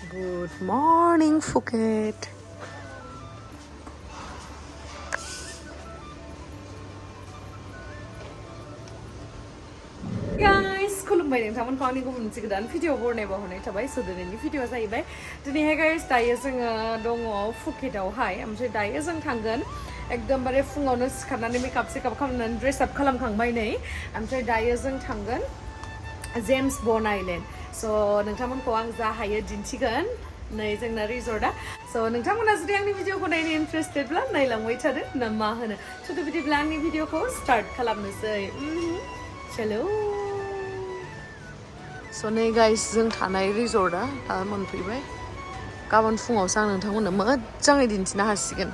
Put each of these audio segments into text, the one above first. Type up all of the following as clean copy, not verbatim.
Good morning, Phuket. Guys, Khulumbai Minina kami gumun cikidan video borne bahone tabai sudene video zaibai. Dini hai guys daya जोङो दङ Phuketआवहाय ओमफ्राय दायो जों थांगोन एकदमबारे फुङावनो सिखारनानै मेकआप खालामनानै ड्रेस आप खालामखांबाय नै ओमफ्राय दायो जों थांगोन जेम्स बन आइलेन्ड स' नोंथांमोनखौ आं जा हायो दिन्थिगोन नै जोंना रिजर्टआ स' नोंथांमोना जुदि आंनि भिडिअखौ नायनो इन्टारेस्टेडब्ला नायलांबाय थादो ना मा होनो स' बिदिब्ला आंनि भिडिअखौ स्टार्ट खालामनोसै चलो स' नै गाइस जों थानाय रिजर्टआ दा मोनफैबाय गाबोन फुङावसो आं नोंथांमोननो मोजाङै दिन्थिनो हासिगोन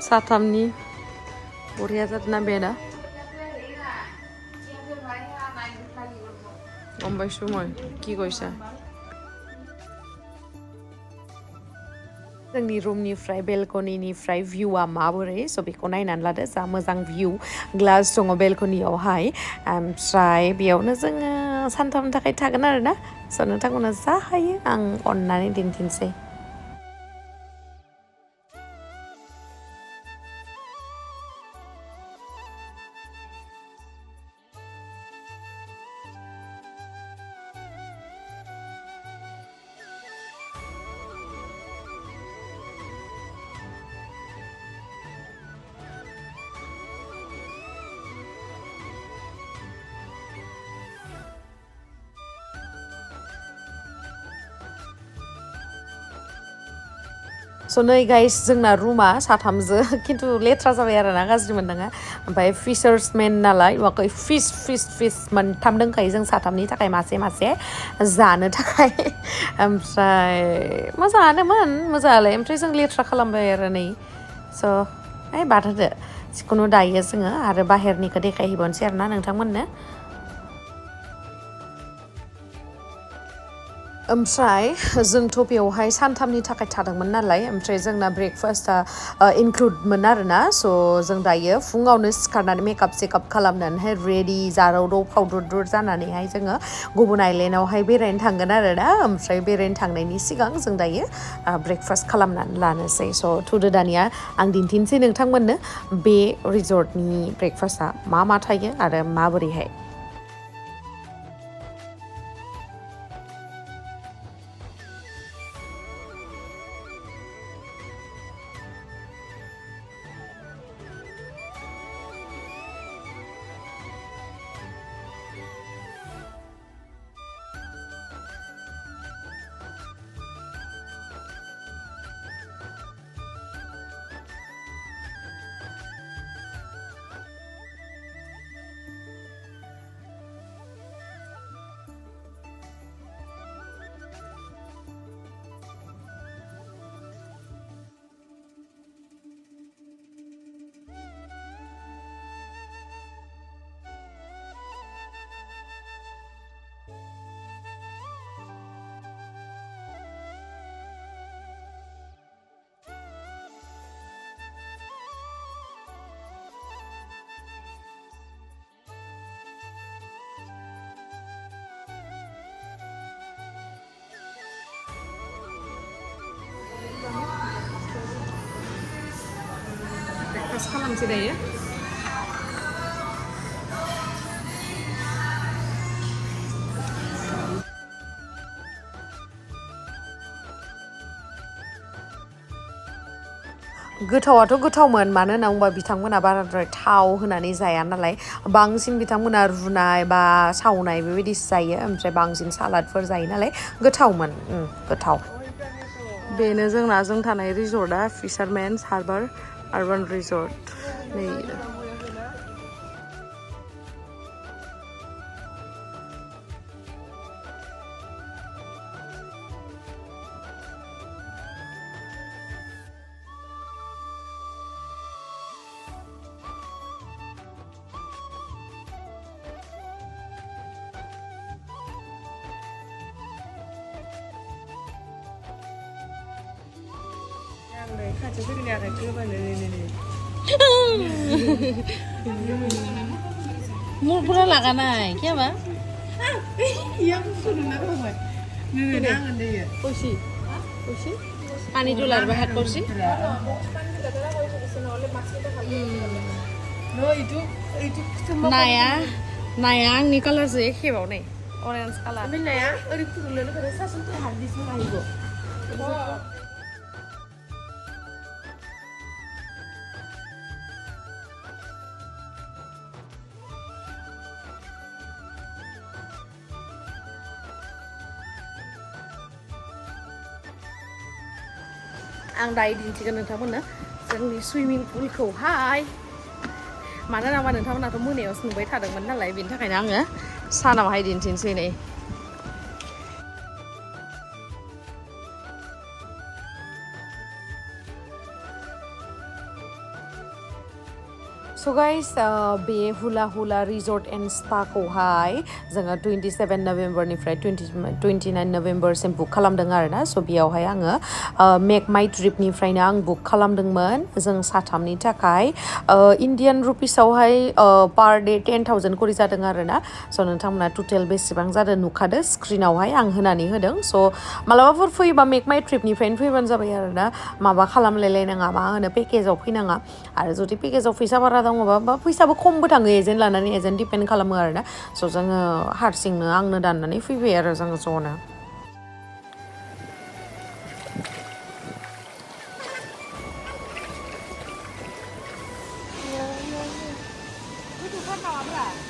साथामनि बरिया जादोंना बेदा गमबाय सुमय কি কৈছা जोंनि रुमनिफ्राय बेलकनिनिफ्राय भिउआ माबोरै स' बेखौ नायनानै लादो जा मोजां भिउ ग्लास दङ बेलकनियावहाय ओमफ्राय बेयावनो जोङो सानथामनि थाखाय थागोन आरोना स' नोंथांमोना जा हायो आं अननानै दिन्थिनोसै स' नै गाइस जोंना रुमा साथामजो खिन्थु लेथ्रा जाबाय आरोना गाज्रि मोननाङा ओमफ्राय फिशार्समेन नालाय माखै फिस मोनथाम दंखायो जों साथामनि थाखाय मासे मासे जानो थाखाय ओमफ्राय मोजाङालाय ओमफ्राय जों लेथ्रा खालामबाय आरो नै स' बाद होदो जिखुनु दायो जोङो आरो बाहेरनिखौ देखायहैबावनोसै आरोना नोंथांमोननो ओमफ्राय जोंथ' बेवहाय सानथामनि थाखाय थादोंमोन नालाय ओमफ्राय जोंना ब्रेकफास्टआ इनक्लुडमोन आरोना स' जों दायो फुङावनो सिखारनानै मेकआप खालामनानैहाय रेडि जारावदाव फावदुर जानानैहाय जोङो गुबुन आइलेण्डआवहाय बेरायनो थांगोन आरोना ओमफ्राय बेरायनो थांनायनि सिगां जों दायो ब्रेकफास्ट खालामनानै लानोसै स' थुदो दानिया आं दिन्थिनोसै नोंथांमोननो बे रिजर्टनि ब्रेकफास्टआ मा थायो आरो माबोरैहाय ब्रेकफास्ट खालामसै दायो गोथावाथ' गोथावमोन मानो होनना बुंबा बिथांमोना बाराद्राय थाव होनानै जाया नालाय बांसिन बिथांमोना रुनाय बा सावनाय बेबायदिसो जायो ओमफ्राय बांसिन सालादफोर जायो नालाय गोथावमोन गोथाव बेनो जोंना जों थानाय रिजर्टआ फिशारमेन्स हार्बार आर्बान रिजर्ट नै मुरफोरा लागानाय क्या yang sudah nak nangan dia kursi pani dolar bahat kursi no itu naya angni color sih kebau nih orange color ini naya ini tuh dulu pada saya sudah habis makan itu आं दायो दिन्थिगोन नोंथांमोननो जोंनि सुइमिं पुलखौहाय मानो होनबा नोंथांमोनाथ' मोनायाव सोंबाय थादोंमोन नालाय बेनि थाखायनो आङो सानावहाय दिन्थिनोसै नै So guys, बे हुला हुला रिजर्ट एन्ड स्पाखौहाय जोङो 27 नभेम्बरनिफ्राय 29 नभेम्बरसिम बुक खालामदों आरोना स' बेयावहाय आङो मेक माइ ट्रिपनिफ्रायनो आं बुक खालामदोंमोन जों साथामनि थाखाय इण्डियान रुपिसावहाय पार डे 10,000 करि जादों आरोना स' नोंथांमोना टटेल बेसेबां जादों नुखादो स्क्रिनावहाय आं होनानै होदों स' मालाबाफोर फैयोबा मेक माइ ट्रिपनिफ्रायनो फैबानो जाबाय आरोना माबा खालामलायलायनाङा मा होनो पेकेजाव फैनाङा आरो जुदि पेकेजाव फैसा बारा दङबा फैसाबो खमबो थाङो एजेन्ट लानानै एजेन्ट डिपेन्ड खालामो आरोना स' जोङो हारसिंनो आंनो दाननानै फैबाय आरो जोङो ज'नो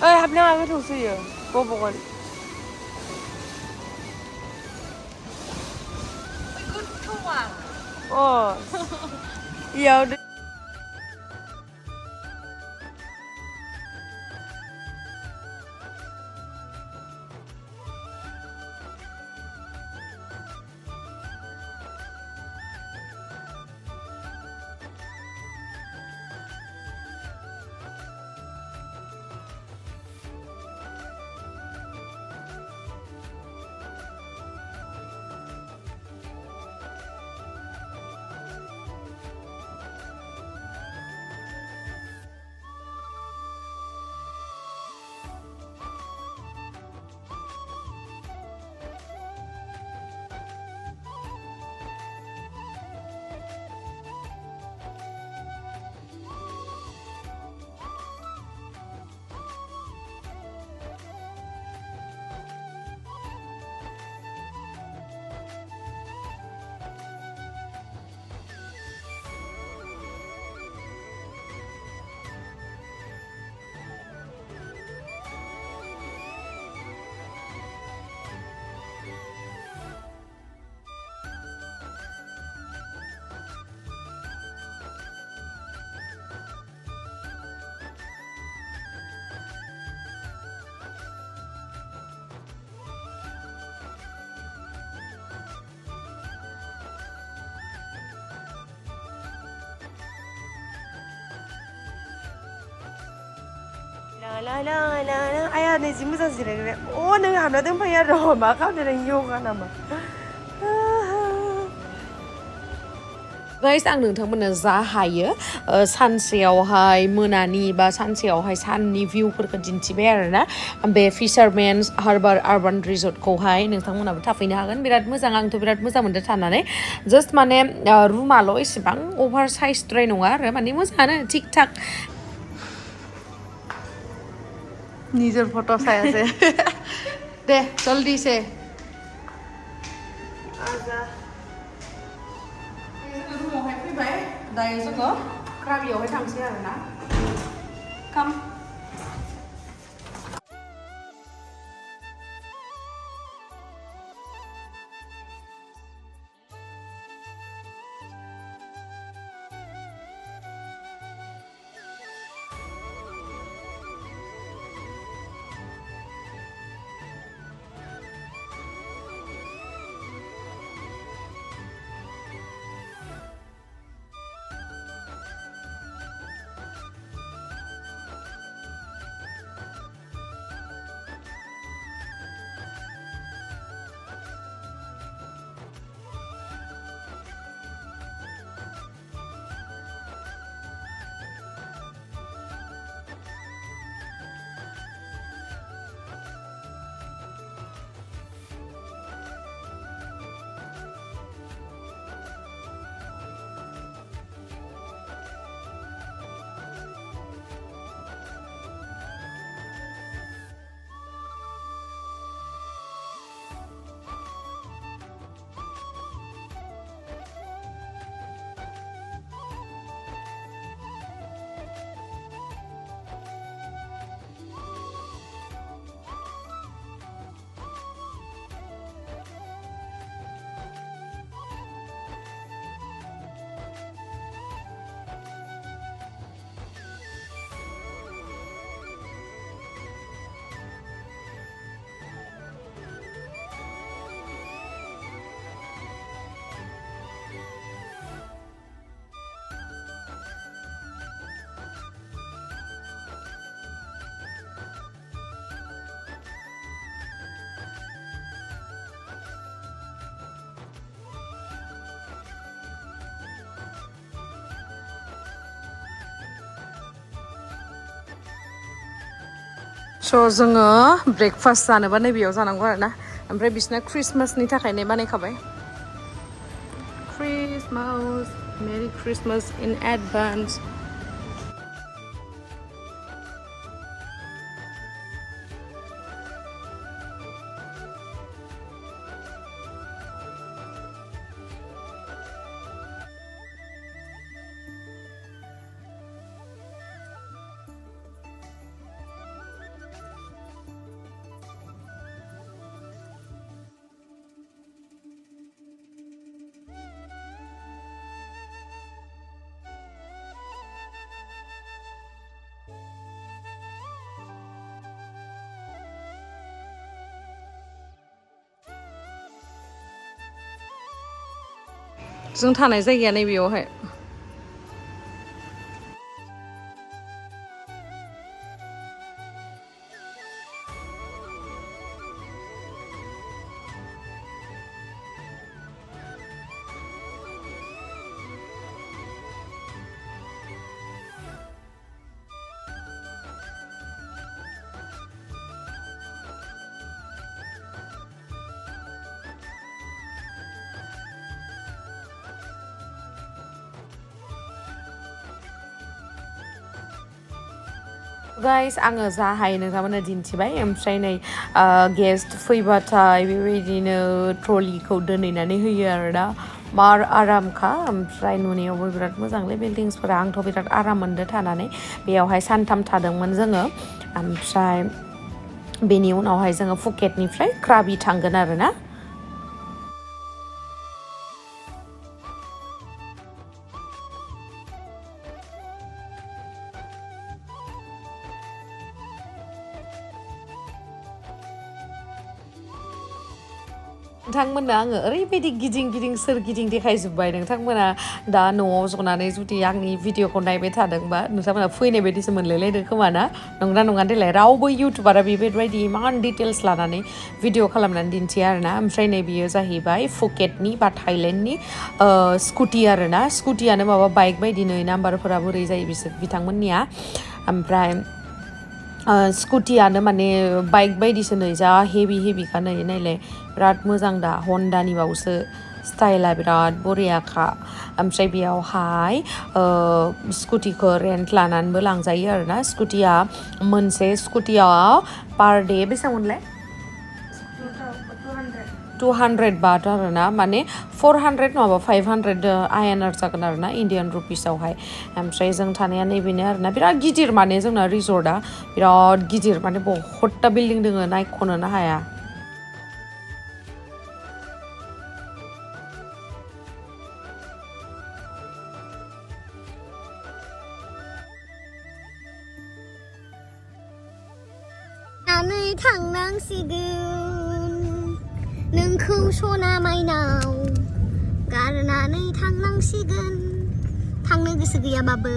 ओइ हाबनायाव आं गोथौसोयो गबगन गोथौआ अ इयाव आया नै जि मोजां जिरायग्राया अ नों हाबना दंफायो आरो मा खालामदों नों योगा नामा गाइस आं नोंथांमोननो जा हायो सानसेयावहाय मोनानि बा सानसेयावहाय साननि भिउफोरखौ दिन्थिबाय आरोना बे फिशारमेन्स हार्बार आर्बान रिजर्टखौहाय नोंथांमोनाबो थाफैनो हागोन बिराद मोजां आंथ' बिराद मोजां मोनदों थानानै जास्ट माने रुमाल' एसेबां अभार साइजद्राय नङा आरो माने मोजाङानो थिक थाक निजर फट' सायासै दे जल्दी से रुमावहाय फैबाय दायो जोङो क्राबियावहाय थांसै आरोना काम स' जोङो ब्रेकफास्ट जानोबा नैबेयाव जानांगौ आरोना ओमफ्राय बिसोरना क्रिसमासनि थाखायनो बानायखाबाय Christmas merry Christmas in advance जों थानाय जायगाया नैबेयावहाय गाइस आङो जा हायो नोंथांमोननो दिन्थिबाय ओमफ्राय नै गेस्ट फैबाथाय बेबायदिनो ट्रलिखौ दोनहैनानै होयो आरोना मार आरामखा ओमफ्राय नुनायावबो बिराद मोजांलै बिल्डिंसफोरा आंथ' बिराद आराम मोनदों थानानै बेयावहाय सानथाम थादोंमोन जोङो ओमफ्राय बेनि उनावहाय जोङो फुकेटनिफ्राय क्राबि थांगोन आरोना नोंथांमोननो आङो ओरैबायदि गिदिं गिदिं सोरगिदिं देखायजोब्बाय नोंथांमोना दा न'आव जनानै जुदि आंनि भिडिअखौ नायबाय थादोंबा नोंथांमोना फैनाय बायदिसो मोनलायलायदों खोमा ना नंगौना नङा देलाय रावबो इउटुबारा बेबायदि इमान डिटेल्स लानानै भिडिअ खालामनानै दिन्थिया आरोना ओमफ्राय नै बियो जाहैबाय फुकेटनि बा थाइलेण्डनि स्कुटि आरोना स्कुटियानो माबा बाइक बायदि नै नाम्बारफोरा बोरै जायो बिथांमोननिया ओमफ्राय स्कुटियानो माने बाइक बायदिसो नै जा हेभिखा नै नायलाय बिराद मोजां दा हन्डानि बावसो स्टाइला बिराद बरियाखा ओमफ्राय बेयावहाय स्कुटिखौ रेन्ट लानानैबो लांजायो आरोना स्कुटिया मोनसे स्कुटियाव पार डे बेसेबां मोनलाय 200 बाथ आरोना माने 400 नङाबा 500 INR जागोन आरोना इन्डियान रुपिसावहाय ओमफ्राय जों थानाया नैबेनो आरोना बिराद गिदिर माने जोंना रिजर्टआ बिराद गिदिर माने बहुतटा बिल्डिं दङ नायख'नोनो हाया थांनांसिगोन नोंखौ सना माइनाव गारनानै थांनांसिगोन थांनो गोसो गैयाबाबो